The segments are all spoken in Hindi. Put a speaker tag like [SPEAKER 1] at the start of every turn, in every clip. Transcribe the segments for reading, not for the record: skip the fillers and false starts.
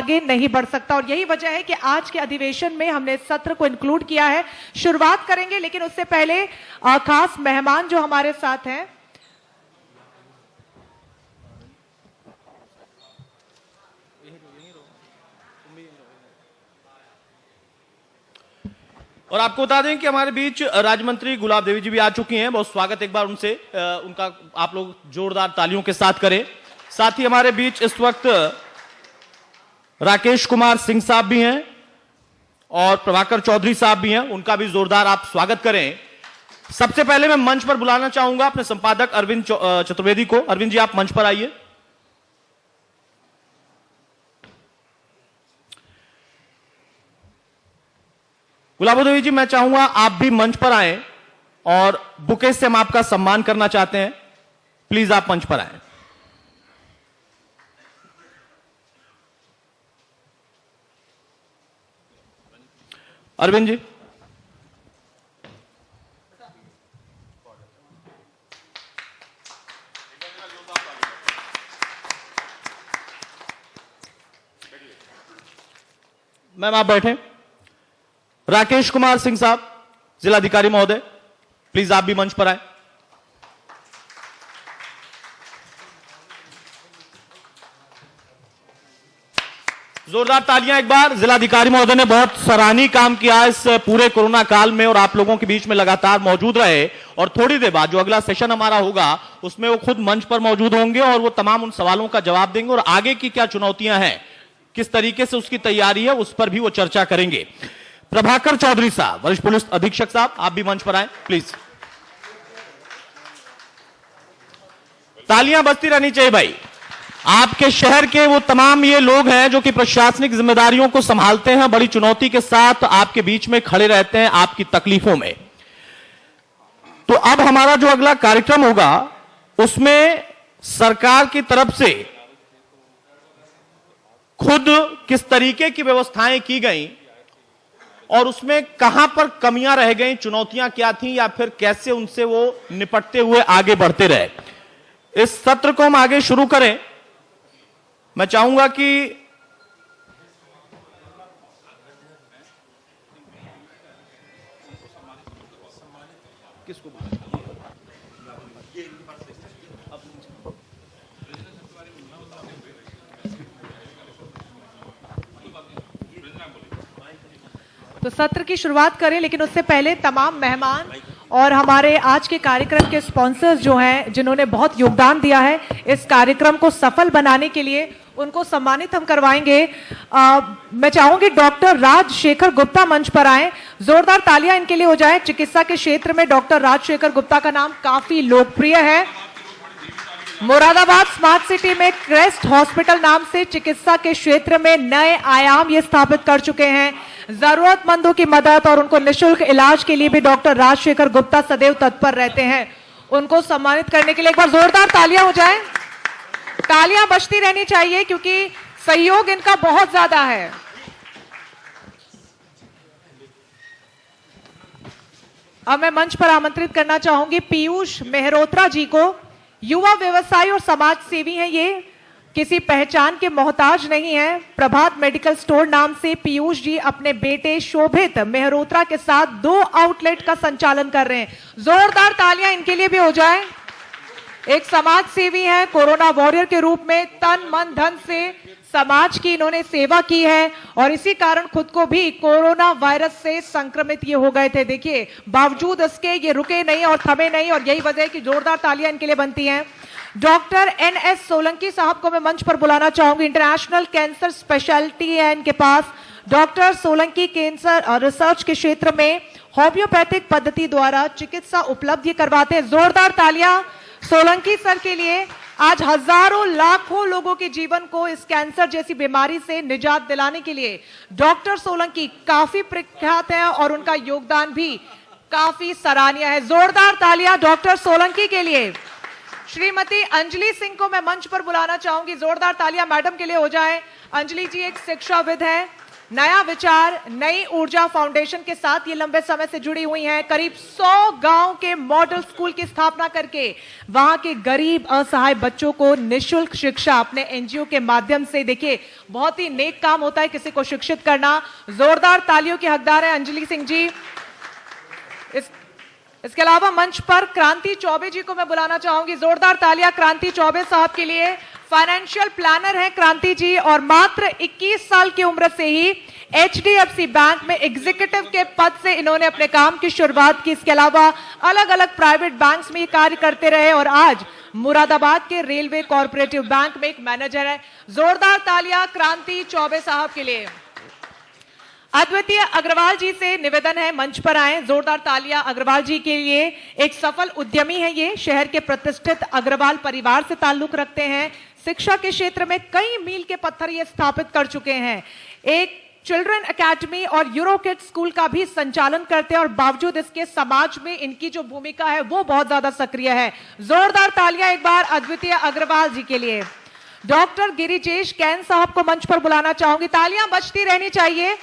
[SPEAKER 1] आगे नहीं बढ़ सकता। और यही वजह है कि आज के अधिवेशन में हमने सत्र को इंक्लूड किया है। शुरुआत करेंगे, लेकिन उससे पहले खास मेहमान जो हमारे साथ हैं,
[SPEAKER 2] और आपको बता दें कि हमारे बीच राज्य मंत्री गुलाब देवी जी भी आ चुकी हैं। बहुत स्वागत एक बार उनसे, उनका आप लोग जोरदार तालियों के साथ करें। साथ ही हमारे बीच इस वक्त राकेश कुमार सिंह साहब भी हैं और प्रभाकर चौधरी साहब भी हैं, उनका भी जोरदार आप स्वागत करें। सबसे पहले मैं मंच पर बुलाना चाहूंगा अपने संपादक अरविंद चतुर्वेदी को। अरविंद जी, आप मंच पर आइए। गुलाब देवी जी, मैं चाहूंगा आप भी मंच पर आएं और बुके से हम आपका सम्मान करना चाहते हैं। प्लीज आप मंच पर आएं। अरविंद जी, मैम आप बैठें। राकेश कुमार सिंह साहब, जिलाधिकारी महोदय, प्लीज आप भी मंच पर आए। जोरदार तालियां एक बार। जिलाधिकारी महोदय ने बहुत सराहनीय काम किया इस पूरे कोरोना काल में और आप लोगों के बीच में लगातार मौजूद रहे। और थोड़ी देर बाद जो अगला सेशन हमारा होगा उसमें वो खुद मंच पर मौजूद होंगे और वो तमाम उन सवालों का जवाब देंगे और आगे की क्या चुनौतियां हैं, किस तरीके से उसकी तैयारी है, उस पर भी वो चर्चा करेंगे। प्रभाकर चौधरी साहब, वरिष्ठ पुलिस अधीक्षक साहब, आप भी मंच पर आए प्लीज। तालियां बजती रहनी चाहिए भाई। आपके शहर के वो तमाम ये लोग हैं जो कि प्रशासनिक जिम्मेदारियों को संभालते हैं, बड़ी चुनौती के साथ आपके बीच में खड़े रहते हैं आपकी तकलीफों में। तो अब हमारा जो अगला कार्यक्रम होगा उसमें सरकार की तरफ से खुद किस तरीके की व्यवस्थाएं की गई और उसमें कहां पर कमियां रह गई, चुनौतियां क्या थी, या फिर कैसे उनसे वो निपटते हुए आगे बढ़ते रहे। इस सत्र को हम आगे शुरू करें। मैं चाहूंगा कि किसको
[SPEAKER 1] तो सत्र की शुरुआत करें, लेकिन उससे पहले तमाम मेहमान और हमारे आज के कार्यक्रम के स्पॉन्सर्स जो हैं, जिन्होंने बहुत योगदान दिया है इस कार्यक्रम को सफल बनाने के लिए, उनको सम्मानित हम करवाएंगे। मैं चाहूंगी डॉक्टर राजशेखर गुप्ता मंच पर आए। जोरदार तालियां इनके लिए हो जाए। चिकित्सा के क्षेत्र में डॉक्टर राजशेखर गुप्ता का नाम काफी लोकप्रिय है। मुरादाबाद स्मार्ट सिटी में क्रेस्ट हॉस्पिटल नाम से चिकित्सा के क्षेत्र में नए आयाम ये स्थापित कर चुके हैं। जरूरतमंदों की मदद और उनको निःशुल्क इलाज के लिए भी डॉक्टर राजशेखर गुप्ता सदैव तत्पर रहते हैं। उनको सम्मानित करने के लिए एक बार जोरदार तालियां हो जाएं। तालियां बजती रहनी चाहिए क्योंकि सहयोग इनका बहुत ज्यादा है। अब मैं मंच पर आमंत्रित करना चाहूंगी पीयूष मेहरोत्रा जी को। युवा व्यवसायी और समाज सेवी हैं ये, किसी पहचान के मोहताज नहीं है। प्रभात मेडिकल स्टोर नाम से पीयूष जी अपने बेटे शोभित मेहरोत्रा के साथ 2 आउटलेट का संचालन कर रहे हैं। जोरदार तालियां इनके लिए भी हो जाए। एक समाज सेवी है, कोरोना वॉरियर के रूप में तन मन धन से समाज की इन्होंने सेवा की है और इसी कारण खुद को भी कोरोना वायरस से संक्रमित ये हो गए थे। देखिए, बावजूद इसके ये रुके नहीं और थमे नहीं और यही वजह है कि जोरदार तालियां इनके लिए बनती हैं। डॉक्टर NS सोलंकी साहब को मैं मंच पर बुलाना चाहूंगी। इंटरनेशनल कैंसर स्पेशलिटी है इनके पास। डॉक्टर सोलंकी कैंसर रिसर्च के क्षेत्र में होम्योपैथिक पद्धति द्वारा चिकित्सा उपलब्ध करवाते हैं। जोरदार तालियां सोलंकी सर के लिए। आज हजारों लाखों लोगों के जीवन को इस कैंसर जैसी बीमारी से निजात दिलाने के लिए डॉक्टर सोलंकी काफी प्रख्यात हैं और उनका योगदान भी काफी सराहनीय है। जोरदार तालियां डॉक्टर सोलंकी के लिए। श्रीमती अंजलि सिंह को मैं मंच पर बुलाना चाहूंगी। जोरदार तालियां मैडम के लिए हो जाए। अंजलि जी एक शिक्षाविद हैं, नया विचार नई ऊर्जा फाउंडेशन के साथ ये लंबे समय से जुड़ी हुई हैं। करीब 100 गांव के मॉडल स्कूल की स्थापना करके वहां के गरीब असहाय बच्चों को निःशुल्क शिक्षा अपने एनजीओ के माध्यम से, देखिए बहुत ही नेक काम होता है किसी को शिक्षित करना। जोरदार तालियों की हकदार है अंजलि सिंह जी। इसके अलावा मंच पर क्रांति चौबे जी को मैं बुलाना चाहूंगी। जोरदार तालियां क्रांति चौबे साहब के लिए। फाइनेंशियल प्लानर हैं क्रांति जी और मात्र 21 साल की उम्र से ही एचडीएफसी बैंक में एग्जीक्यूटिव के पद से इन्होंने अपने काम की शुरुआत की। इसके अलावा अलग अलग प्राइवेट बैंक्स में कार्य करते रहे और आज मुरादाबाद के रेलवे कॉर्पोरेटिव बैंक में एक मैनेजर है। जोरदार तालियां क्रांति चौबे साहब के लिए। अद्वितीय अग्रवाल जी से निवेदन है मंच पर आए। जोरदार तालियां अग्रवाल जी के लिए। एक सफल उद्यमी है ये, शहर के प्रतिष्ठित अग्रवाल परिवार से ताल्लुक रखते हैं। शिक्षा के क्षेत्र में कई मील के पत्थर ये स्थापित कर चुके हैं। एक चिल्ड्रन एकेडमी और यूरोकिड स्कूल का भी संचालन करते हैं और बावजूद इसके समाज में इनकी जो भूमिका है वो बहुत ज्यादा सक्रिय है। जोरदार तालियां एक बार अद्वितीय अग्रवाल जी के लिए। डॉक्टर गिरिजेश कैन साहब को मंच पर बुलाना चाहूंगी, तालियां बजती रहनी चाहिए।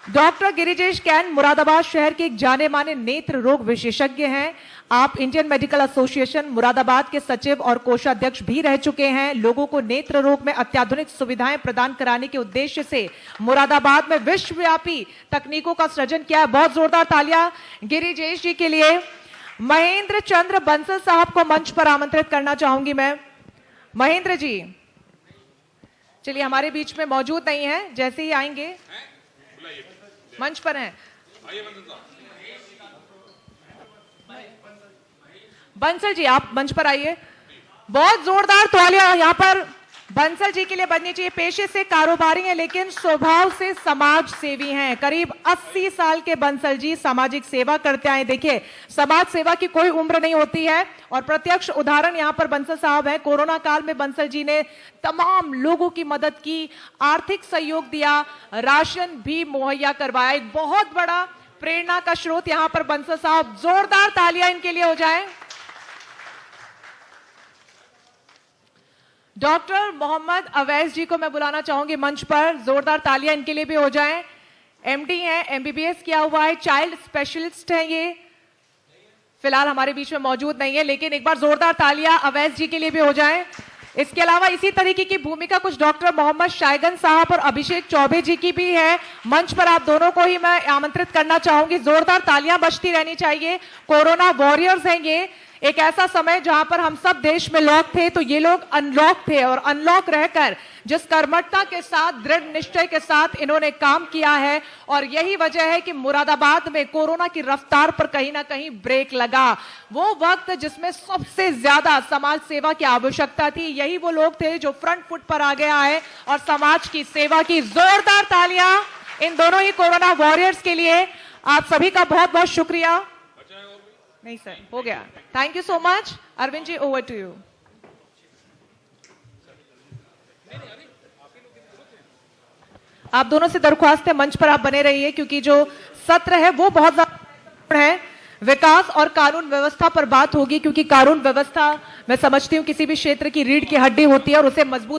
[SPEAKER 1] डॉक्टर गिरिजेश कैन मुरादाबाद शहर के एक जाने माने नेत्र रोग विशेषज्ञ हैं। आप इंडियन मेडिकल एसोसिएशन मुरादाबाद के सचिव और कोषाध्यक्ष भी रह चुके हैं। लोगों को नेत्र रोग में अत्याधुनिक सुविधाएं प्रदान कराने के उद्देश्य से मुरादाबाद में विश्वव्यापी तकनीकों का सृजन किया है। बहुत जोरदार तालियां गिरिजेश जी के लिए। महेंद्र चंद्र बंसल साहब को मंच पर आमंत्रित करना चाहूंगी मैं। महेंद्र जी चलिए हमारे बीच में मौजूद नहीं है, जैसे ही आएंगे मंच पर हैं। बंसल जी आप मंच पर आइए। बहुत जोरदार तालियां यहां पर बंसल जी के लिए बननी चाहिए। पेशे से कारोबारी हैं लेकिन स्वभाव से समाज सेवी हैं। करीब 80 साल के बंसल जी सामाजिक सेवा करते आए। देखिए समाज सेवा की कोई उम्र नहीं होती है और प्रत्यक्ष उदाहरण यहां पर बंसल साहब है। कोरोना काल में बंसल जी ने तमाम लोगों की मदद की, आर्थिक सहयोग दिया, राशन भी मुहैया करवाया। एक बहुत बड़ा प्रेरणा का स्रोत यहां पर बंसल साहब। जोरदार तालियां इनके लिए हो जाए। डॉक्टर मोहम्मद अवैस जी को मैं बुलाना चाहूंगी मंच पर। जोरदार तालियां इनके लिए भी हो जाएं। एमडी हैं, एमबीबीएस किया हुआ है, चाइल्ड स्पेशलिस्ट हैं ये। फिलहाल हमारे बीच में मौजूद नहीं है लेकिन एक बार जोरदार तालियां अवैस जी के लिए भी हो जाएं। इसके अलावा इसी तरीके की भूमिका कुछ डॉक्टर मोहम्मद शायगन साहब और अभिषेक चौबे जी की भी है। मंच पर आप दोनों को ही मैं आमंत्रित करना चाहूंगी। जोरदार तालियां बजती रहनी चाहिए। कोरोना वॉरियर्स हैं ये। एक ऐसा समय जहां पर हम सब देश में लॉक थे तो ये लोग अनलॉक थे और अनलॉक रहकर जिस कर्मठता के साथ, दृढ़ निश्चय के साथ इन्होंने काम किया है और यही वजह है कि मुरादाबाद में कोरोना की रफ्तार पर कहीं ना कहीं ब्रेक लगा। वो वक्त जिसमें सबसे ज्यादा समाज सेवा की आवश्यकता थी, यही वो लोग थे जो फ्रंट फुट पर आ गया है और समाज की सेवा की। जोरदार तालियां इन दोनों ही कोरोना वॉरियर्स के लिए। आप सभी का बहुत बहुत शुक्रिया। नहीं सर, हो गया। Thank you so much. Arvind ji over to you. आप दोनों से दरख्वास्त है मंच पर आप बने रहिए क्योंकि जो सत्र है वो बहुत ज्यादा है। विकास और कानून व्यवस्था पर बात होगी क्योंकि कानून व्यवस्था मैं समझती हूं किसी भी क्षेत्र की रीढ़ की हड्डी होती है और उसे मजबूत